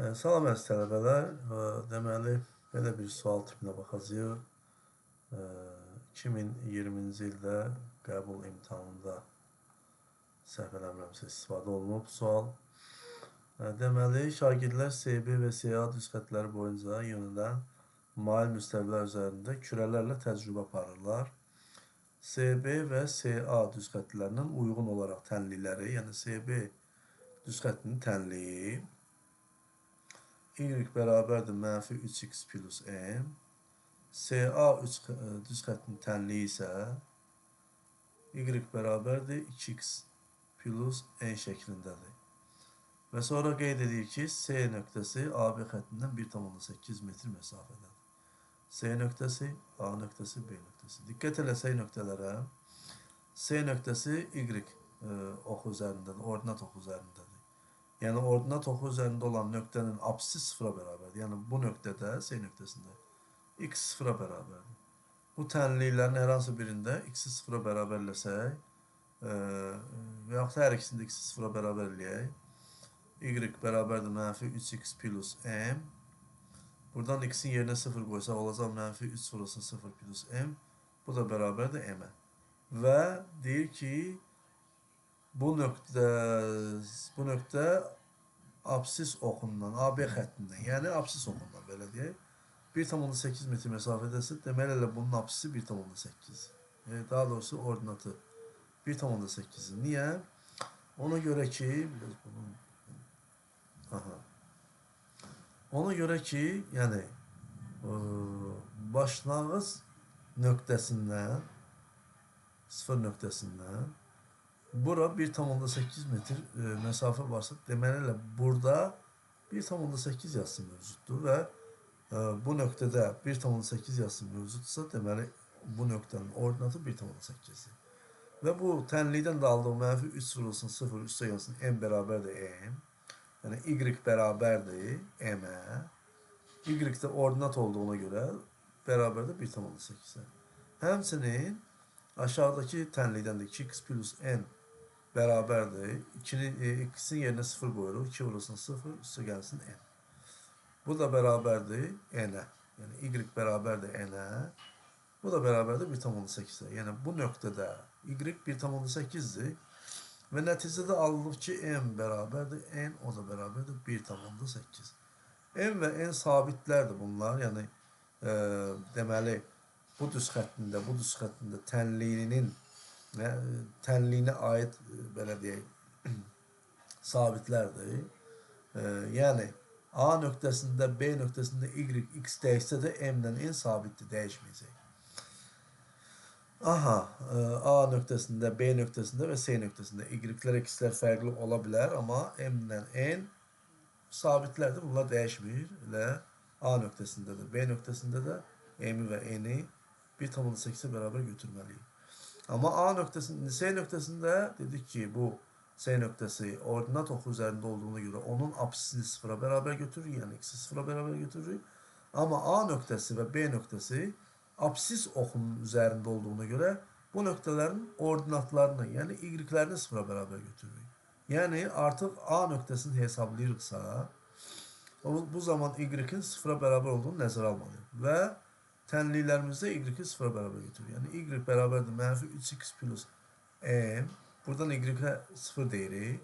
Salam əziz tələbələr. Deməli, belə bir sual tipinə baxacağıq. 2020-ci ildə qəbul imtahanında səhv eləmirəmsə istifadə olunub sual. Deməli, şagirdlər SB və SA düz xəttləri boyunca yönələn mail müstəvilər üzərində kürələrlə təcrübə aparırlar. SB və SA düz xəttlərinin uyğun olaraq tənlikləri, yəni SB düz xəttinin tənliyi y bərabərdir mənfi 3x plus m. SA düz xəttinin tənliyi isə y bərabərdir 2x plus n şəklindədir. Və sonra qeyd edir ki, C nöqtəsi AB xəttindən 1,8 metr məsafədədir. C nöqtəsi, A nöqtəsi, B nöqtəsi. Diqqət eləsək nöqtələrə. C nöqtəsi y oxu üzərindədir, ordinat oxu üzərindədir. Yəni, ordinat oxu üzərində olan nöqtənin apsisi sıfıra bərabərdir. Yəni, bu nöqtədə, C nöqtəsində x sıfıra bərabərdir. Bu tənliklərin hər hansı birində x-i sıfıra bərabərləsək və yaxud hər ikisində x-i sıfıra bərabər eləyək. Y bərabərdir mənfi 3x plus m. Buradan x-in yerinə 0 qoysaq olacaq mənfi 3 vurulsun 0 plus m. Bu da bərabərdir m-ə. Və deyir ki, bu nöqtə absis oxundan, AB xəttindən, yəni absis oxundan belə deyək, 1,8 metr məsafədəsə, deməli elə bunun absisi 1,8. Daha doğrusu ordinatı 1,8. Niyə? Ona görə ki, yəni başlanğıc nöqtəsindən, 0 nöqtəsindən bura 1,8 metr məsafə varsa, deməli elə burada 1,8 yazısı mövcuddur və bu nöqtədə 1,8 yazısı mövcudsa, deməli bu nöqtənin ordinatı 1,8-dir. Və bu tənlikdən də aldığım mənfi 3 vurulsun 0 üstə yazsın m bərabərdir m. Yəni y bərabərdir m-ə. Y də ordinat olduğuna görə bərabərdir 1,8-ə. Həmçinin aşağıdakı tənlikdən də 2x plus n bərabərdir. X-in yerinə 0 qoyuruq. 2 vurulsun 0, üstə gəlsin n. Bu da bərabərdir n-ə. Yəni y bərabərdir n-ə. Bu da bərabərdir 1,8-ə. Yəni bu nöqtədə y 1,8-dir. Və nəticədə alınıb ki, m bərabərdir n, o da bərabərdir 1,8. M və n sabitlərdir bunlar. Yəni deməli bu düz xəttində tənliyinə aid belə deyək sabitlərdir. Yəni A nöqtəsində, B nöqtəsində y, x dəyişsə də m-lə n sabitdir, dəyişməyəcək. A nöqtəsində, B nöqtəsində və C nöqtəsində y-lər, x-lər fərqli ola bilər, amma m-lə n sabitlərdir, bunlar dəyişmir. Elə A nöqtəsində də, B nöqtəsində də m-i və n-i 1,8-ə bərabər götürməliyik. Amma C nöqtəsində dedik ki, bu C nöqtəsi ordinat oxu üzərində olduğuna görə onun apsisini sıfıra bərabər götürürük, yəni x-i sıfıra bərabər götürürük. Amma A nöqtəsi və B nöqtəsi apsis oxunun üzərində olduğuna görə bu nöqtələrin ordinatlarını, yəni y-lərini sıfıra bərabər götürürük. Yəni artıq A nöqtəsini hesablayırıqsa, bu zaman y-in sıfıra bərabər olduğunu nəzərə almalıyıq. Və tənliklərimizdə y-i sıfıra bərabər götürür. Yəni y bərabərdir mənfi 3x plus m. Buradan y-ə 0 deyirik.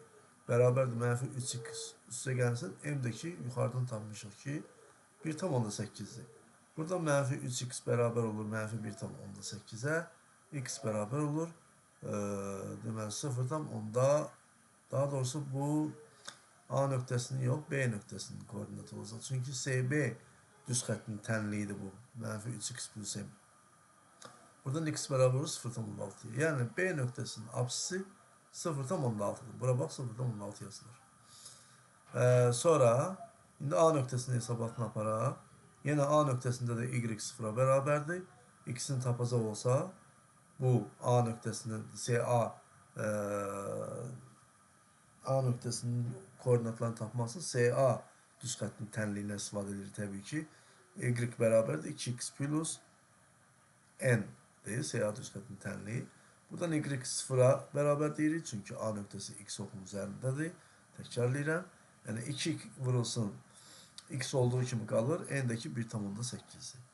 Bərabərdir mənfi 3x üstə gəlsin. M də ki, yuxarıdan tapmışıq ki, 1,8-dir. Buradan mənfi 3x bərabər olur mənfi 1,8-ə. X bərabər olur. Deməli 0,10-da, daha doğrusu bu A nöqtəsinin yox, B nöqtəsinin koordinatı olacaq. Çünki SB düz xəttinin tənliyidir bu. Mənfi 3x plus m. Buradan x bərabər olur 0,6. Yəni B nöqtəsinin apsisi 0,6-dır. Bura bax 0,6 yazılır. Sonra indi A nöqtəsinin hesabatını aparaq. Yenə A nöqtəsində də y sıfıra bərabərdir. X-ini tapacaq olsa bu A nöqtəsinin A nöqtəsinin koordinatlarını tapmaq üçün CA düz xəttinin tənliyinə istifadə edilir təbii ki. Y bərabərdir 2x plus n deyil, CA düz xəttinin tənliyi. Buradan y sıfıra bərabər deyirik, çünki A nöqtəsi x oxunun üzərindədir. Təkrarlayıram. Yəni 2 vurulsun x olduğu kimi qalır. N'dəki 1,8'dir.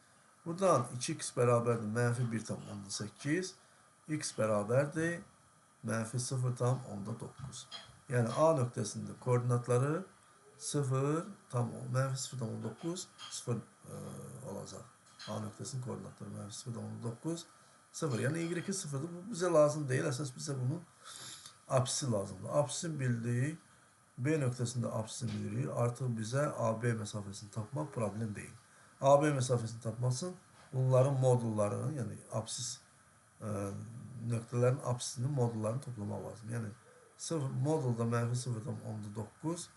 Buradan 2x bərabərdir mənfi 1,8. X bərabərdir mənfi 0,9. Yəni A nöqtəsində koordinatları 0, mənfi 0,9, 0 olacaq. A nöqtəsinin koordinatları mənfi 0,9, 0. Yəni y-i 0'dır. Bu bizə lazım deyil. Əsas bizə bunun apsisi lazımdır. Apsisini bildik. B nöqtəsində apsisini bilirik. Artıq bizə AB məsafəsini tapmaq problem deyil. AB məsafəsini tapmaq üçün bunların modullarını, yəni apsis nöqtələrin apsisinin modullarını toplamaq lazım. Yəni modulda mənfi 0,9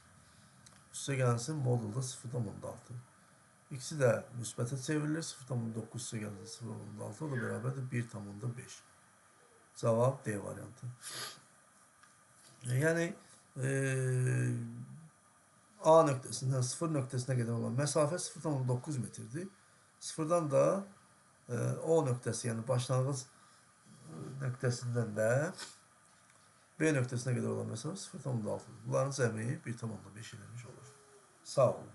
üstə gəlsin modulda 0,6. İkisi də müsbətə çevrilir. 0,9 üstə gəlsin 0,6 o da bərabərdir 1,5. Cavab D variantı. Yəni A nöqtəsindən 0 nöqtəsinə qədər olan məsafə 0,9 metrdir. 0-dan da O nöqtəsi, yəni başlanğıc nöqtəsindən də B nöqtəsinə qədər olan məsafə 0,6. Bunların cəmi 1,5 eləmiş olur. Sağ olun.